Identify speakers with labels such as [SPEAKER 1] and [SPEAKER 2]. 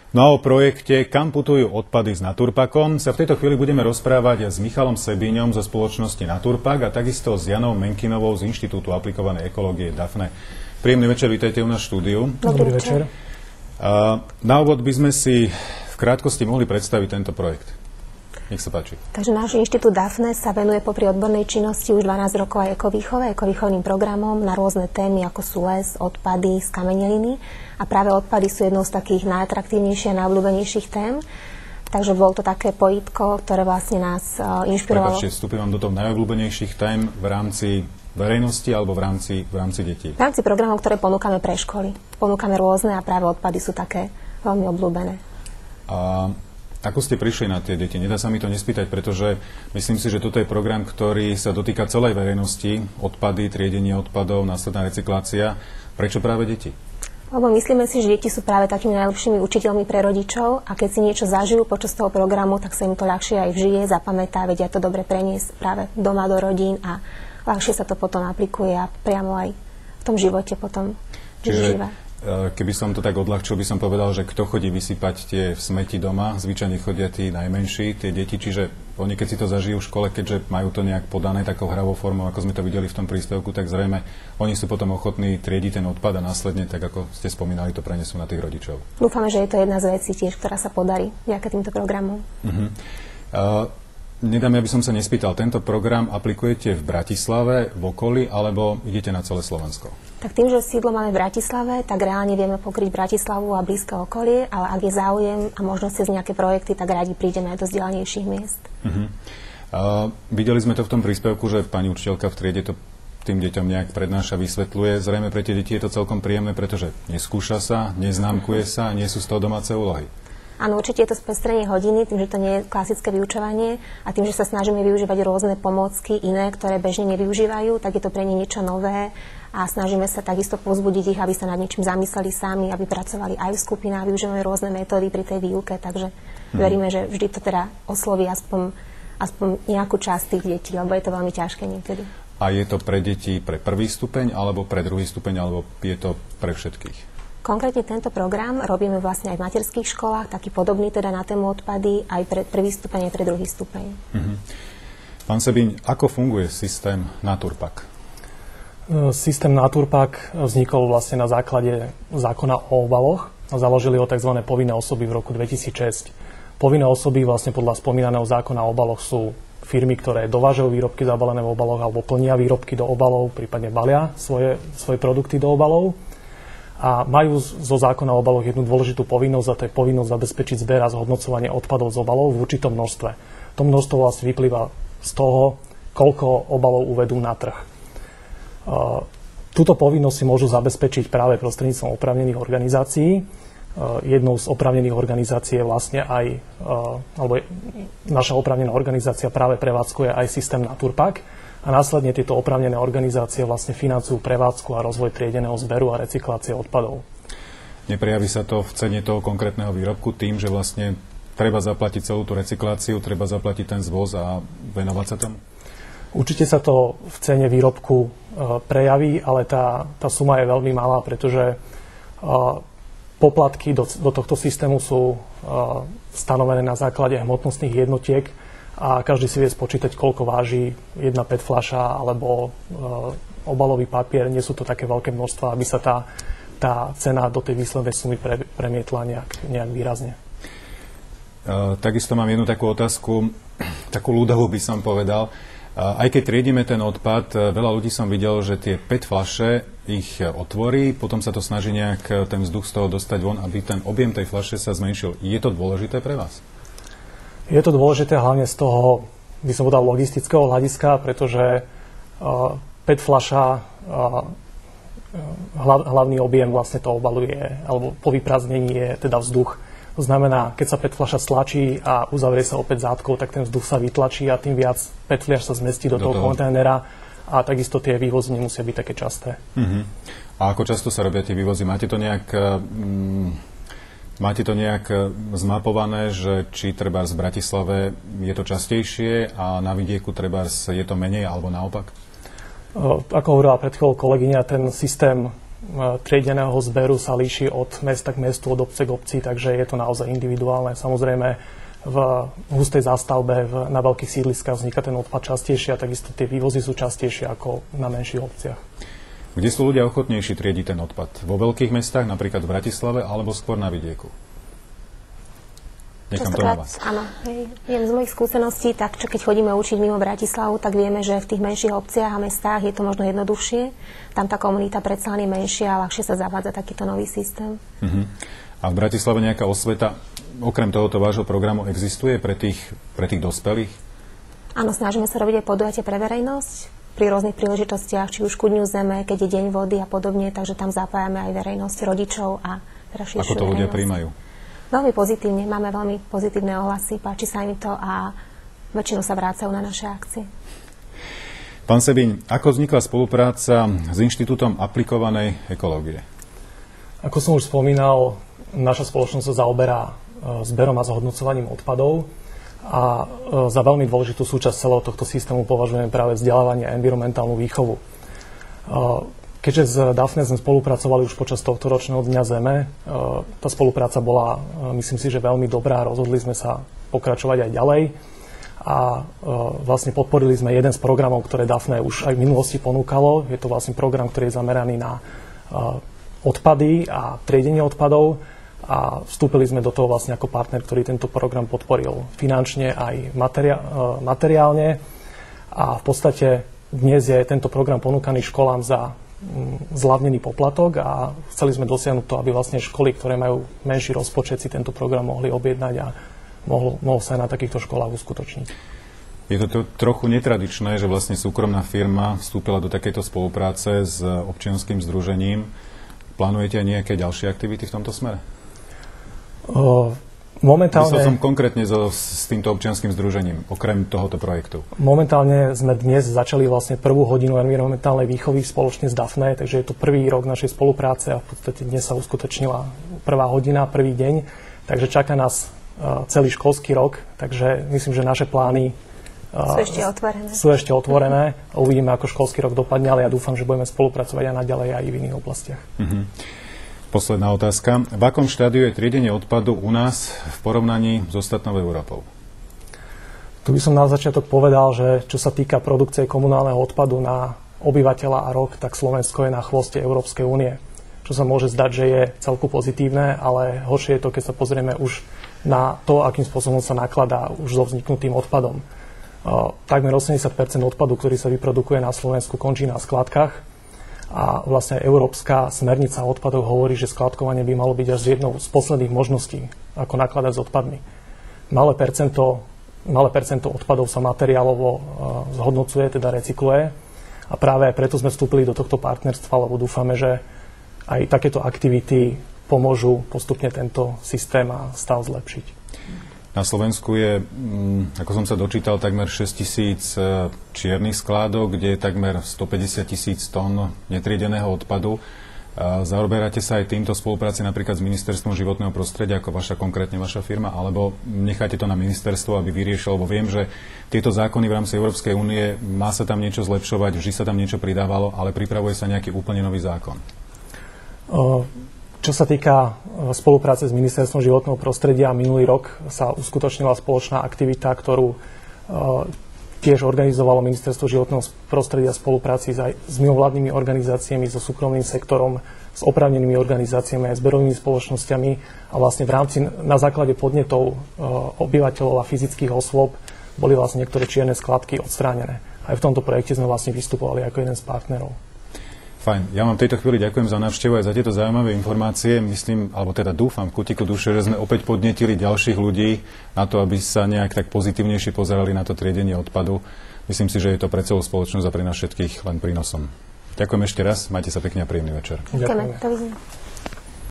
[SPEAKER 1] No a o projekte Kam putujú odpady s Naturpakom sa v tejto chvíli budeme rozprávať s Michalom Sebíňom zo spoločnosti Naturpak a takisto s Janou Menkinovou z Inštitútu aplikovanej ekológie DAFNE. Príjemný večer, vítajte u nás v štúdiu.
[SPEAKER 2] Dobrý večer.
[SPEAKER 1] Na úvod by sme si v krátkosti mohli predstaviť tento projekt. Nech sa páči.
[SPEAKER 2] Takže náš inštitút DAFNE sa venuje popri odbornej činnosti už 12 rokov aj ekovýchovným programom na rôzne témy, ako sú les, odpady, skameneliny. A práve odpady sú jednou z takých najatraktívnejších a najobľúbenejších tém. Takže bol to také pojitko, ktoré vlastne nás inšpirovalo.
[SPEAKER 1] Prepáčte, vstúpim vám do toho najobľúbenejších tém v rámci verejnosti alebo v rámci detí?
[SPEAKER 2] V rámci programov, ktoré ponúkame pre školy. Ponúkame rôzne a práve odpady sú také veľmi obľúbené.
[SPEAKER 1] A ako ste prišli na tie deti? Nedá sa mi to nespýtať, pretože myslím si, že toto je program, ktorý sa dotýka celej verejnosti. Odpady, triedenie odpadov, následná recyklácia. Prečo práve deti?
[SPEAKER 2] Lebo myslíme si, že deti sú práve takými najlepšími učiteľmi pre rodičov a keď si niečo zažijú počas toho programu, tak sa im to ľahšie aj vžije, zapamätá, vedia to dobre preniesť práve doma do rodín a ľahšie sa to potom aplikuje a priamo aj v tom živote potom využíva.
[SPEAKER 1] Keby som to tak odľahčil, by som povedal, že kto chodí vysypať tie smeti doma, zvyčajne chodia tí najmenší, tie deti, čiže oni keď si to zažijú v škole, keďže majú to nejak podané takou hravou formou, ako sme to videli v tom príspevku, tak zrejme oni sú potom ochotní triediť ten odpad a následne, tak ako ste spomínali, to prenesú na tých rodičov.
[SPEAKER 2] Dúfame, že je to jedna z vecí tiež, ktorá sa podarí vďaka týmto programom.
[SPEAKER 1] Nedám, aby som sa nespýtal, tento program aplikujete v Bratislave, v okolí, alebo idete na celé Slovensko?
[SPEAKER 2] Tak tým, že sídlo máme v Bratislave, tak reálne vieme pokryť Bratislavu a blízke okolie, ale ak je záujem a možnosť z nejaké projekty, tak radi prídeme aj do vzdialenejších miest.
[SPEAKER 1] Videli sme to v tom príspevku, že pani učiteľka v triede to tým deťom nejak prednáša, vysvetľuje. Zrejme pre tie deti je to celkom príjemné, pretože neskúša sa, neznámkuje sa, nie sú z toho domáce úlohy.
[SPEAKER 2] Áno, určite je to spestrenie hodiny, tým, že to nie je klasické vyučovanie a tým, že sa snažíme využívať rôzne pomôcky iné, ktoré bežne nevyužívajú, tak je to pre ne niečo nové a snažíme sa takisto povzbudiť ich, aby sa nad niečím zamysleli sami, aby pracovali aj v skupinách, využívame rôzne metódy pri tej výuke, takže veríme, že vždy to teda osloví aspoň nejakú časť tých detí, lebo je to veľmi ťažké niekedy.
[SPEAKER 1] A je to pre deti pre prvý stupeň, alebo pre druhý stupeň, alebo je to pre všetkých?
[SPEAKER 2] Konkrétne tento program robíme vlastne aj v materských školách, taký podobný teda na tému odpady, aj pre prvý stupeň, aj pre druhý stupeň.
[SPEAKER 1] Pán Sebíň, ako funguje systém Naturpak?
[SPEAKER 3] Systém Naturpak vznikol vlastne na základe zákona o obaloch a založili ho tzv. Povinné osoby v roku 2006. Povinné osoby vlastne podľa spomínaného zákona o obaloch sú firmy, ktoré dovážajú výrobky zabalené v obaloch alebo plnia výrobky do obalov, prípadne balia svoje produkty do obalov. A majú zo zákona o obaloch jednu dôležitú povinnosť, a to je povinnosť zabezpečiť zber a zhodnocovanie odpadov z obalov v určitom množstve. To množstvo vlastne vyplýva z toho, koľko obalov uvedú na trh. Túto povinnosť si môžu zabezpečiť práve prostredníctvom oprávnených organizácií. Jednou z oprávnených organizácií je vlastne aj, alebo naša oprávnená organizácia práve prevádzkuje aj systém Naturpak. A následne tieto oprávnené organizácie vlastne financujú prevádzku a rozvoj triedeného zberu a recyklácie odpadov.
[SPEAKER 1] Neprejaví sa to v cene toho konkrétneho výrobku tým, že vlastne treba zaplatiť celú tú recykláciu, treba zaplatiť ten zvoz a venovať sa tomu?
[SPEAKER 3] Určite sa to v cene výrobku prejaví, ale tá suma je veľmi malá, pretože poplatky do tohto systému sú stanovené na základe hmotnostných jednotiek, a každý si vie spočítať, koľko váži jedna PET fľaša alebo obalový papier. Nie sú to také veľké množstva, aby sa tá cena do tej výslednej sumy premietla nejak výrazne.
[SPEAKER 1] Takisto mám jednu takú otázku, takú ľudovú by som povedal. Aj keď triedime ten odpad, veľa ľudí som videl, že tie PET fľaše ich otvorí, potom sa to snaží nejak ten vzduch z toho dostať von, aby ten objem tej fľaše sa zmenšil. Je to dôležité pre vás?
[SPEAKER 3] Je to dôležité hlavne z toho, by som povedal, logistického hľadiska, pretože PET fľaša, hlavný objem vlastne to obaluje, alebo po vyprázdnení je teda vzduch. To znamená, keď sa PET fľaša stlačí a uzavrie sa opäť zátkou, tak ten vzduch sa vytlačí a tým viac PET fľaš sa zmestí do toho kontajnera a takisto tie vývozy nemusia byť také časté.
[SPEAKER 1] A ako často sa robia tie vývozy? Máte to nejak zmapované, že či trebárs v Bratislave je to častejšie a na vidieku trebárs je to menej, alebo naopak?
[SPEAKER 3] Ako hovorila pred chvíľou kolegyňa, ten systém triedeného zberu sa líši od mesta k mestu, od obce k obci, takže je to naozaj individuálne. Samozrejme, v hustej zástavbe na veľkých sídliskách vzniká ten odpad častejšie a takisto tie vývozy sú častejšie ako na menších obciach.
[SPEAKER 1] Kde sú ľudia ochotnejší triediť ten odpad? Vo veľkých mestách, napríklad v Bratislave, alebo skôr na vidieku? Nechám to na vás.
[SPEAKER 2] Áno, viem z mojich skúseností, tak čo keď chodíme učiť mimo Bratislavu, tak vieme, že v tých menších obciach a mestách je to možno jednoduchšie. Tam tá komunita predsa len je menšia a ľahšie sa zavádza takýto nový systém.
[SPEAKER 1] A v Bratislave nejaká osveta, okrem tohoto vášho programu, existuje pre tých dospelých?
[SPEAKER 2] Áno, snažíme sa robiť aj podujatie pre verejnosť pri rôznych príležitostiach, či už ku Dňu zeme, keď je deň vody a podobne, takže tam zapájame aj verejnosť, rodičov a širšiu verejnosť.
[SPEAKER 1] Ako to ľudia prijímajú?
[SPEAKER 2] Veľmi pozitívne, máme veľmi pozitívne ohlasy, páči sa im to a väčšinou sa vrácajú na naše akcie.
[SPEAKER 1] Pán Sebiň, ako vznikla spolupráca s Inštitútom aplikovanej ekológie?
[SPEAKER 3] Ako som už spomínal, naša spoločnosť sa zaoberá zberom a zhodnocovaním odpadov a za veľmi dôležitú súčasť celého tohto systému považujeme práve vzdelávanie a environmentálnu výchovu. Keďže s Dafne sme spolupracovali už počas tohto ročného Dňa Zeme, tá spolupráca bola, myslím si, že veľmi dobrá. Rozhodli sme sa pokračovať aj ďalej a vlastne podporili sme jeden z programov, ktoré Dafne už aj v minulosti ponúkalo. Je to vlastne program, ktorý je zameraný na odpady a triedenie odpadov a vstúpili sme do toho vlastne ako partner, ktorý tento program podporil finančne aj materiálne a v podstate dnes je tento program ponúkaný školám za zľavnený poplatok a chceli sme dosiahnuť to, aby vlastne školy, ktoré majú menší rozpočet, si tento program mohli objednať a mohol sa aj na takýchto školách uskutočniť.
[SPEAKER 1] Je to trochu netradičné, že vlastne súkromná firma vstúpila do takejto spolupráce s občianskym združením. Plánujete aj nejaké ďalšie aktivity v tomto smere?
[SPEAKER 3] Momentálne...
[SPEAKER 1] Myslel som konkrétne s týmto občianskym združením, okrem tohoto projektu.
[SPEAKER 3] Momentálne sme dnes začali vlastne prvú hodinu environmentálnej výchovy spoločne s Dafne, takže je to prvý rok našej spolupráce a v podstate dnes sa uskutočnila prvá hodina, prvý deň, takže čaká nás celý školský rok, takže myslím, že naše plány sú ešte otvorené. Uvidíme, ako školský rok dopadne, ale ja dúfam, že budeme spolupracovať aj naďalej aj v iných oblastiach.
[SPEAKER 1] Posledná otázka. V akom štádiu je triedenie odpadu u nás v porovnaní s ostatnou Európou?
[SPEAKER 3] Tu by som na začiatok povedal, že čo sa týka produkcie komunálneho odpadu na obyvateľa a rok, tak Slovensko je na chvoste Európskej únie. Čo sa môže zdať, že je celku pozitívne, ale horšie je to, keď sa pozrieme už na to, akým spôsobom sa nakladá už so vzniknutým odpadom. Takmer 80% odpadu, ktorý sa vyprodukuje na Slovensku, končí na skladkách. A vlastne európska smernica o odpadoch hovorí, že skladkovanie by malo byť až jednou z posledných možností, ako nakladať s odpadmi. Malé percento odpadov sa materiálovo zhodnocuje, teda recykluje. A práve preto sme vstúpili do tohto partnerstva, lebo dúfame, že aj takéto aktivity pomôžu postupne tento systém a stav zlepšiť.
[SPEAKER 1] Na Slovensku je, ako som sa dočítal, takmer 6 000 čiernych skládok, kde je takmer 150 000 tón netriedeného odpadu. Zaoberáte sa aj týmto spolupráci napríklad s Ministerstvom životného prostredia, ako konkrétne vaša firma, alebo necháte to na ministerstvo, aby vyriešilo, lebo viem, že tieto zákony v rámci Európskej únie, má sa tam niečo zlepšovať, vždy sa tam niečo pridávalo, ale pripravuje sa nejaký úplne nový zákon.
[SPEAKER 3] Čo sa týka spolupráce s Ministerstvom životného prostredia, minulý rok sa uskutočnila spoločná aktivita, ktorú tiež organizovalo Ministerstvo životného prostredia v spolupráci s mimovládnymi organizáciami, so súkromným sektorom, s oprávnenými organizáciami aj zberovými spoločnosťami a vlastne v rámci, na základe podnetov obyvateľov a fyzických osôb boli vlastne niektoré čierne skladky odstránené. Aj v tomto projekte sme vlastne vystupovali ako jeden z partnerov.
[SPEAKER 1] Fajn. Ja vám v tejto chvíli ďakujem za návštevu aj za tieto zaujímavé informácie. Myslím, alebo teda dúfam v kutiku duše, že sme opäť podnetili ďalších ľudí na to, aby sa nejak tak pozitívnejšie pozerali na to triedenie odpadu. Myslím si, že je to pre celú spoločnosť a pre nás všetkých len prínosom. Ďakujem ešte raz. Majte sa pekne a príjemný večer.
[SPEAKER 2] Ďakujeme.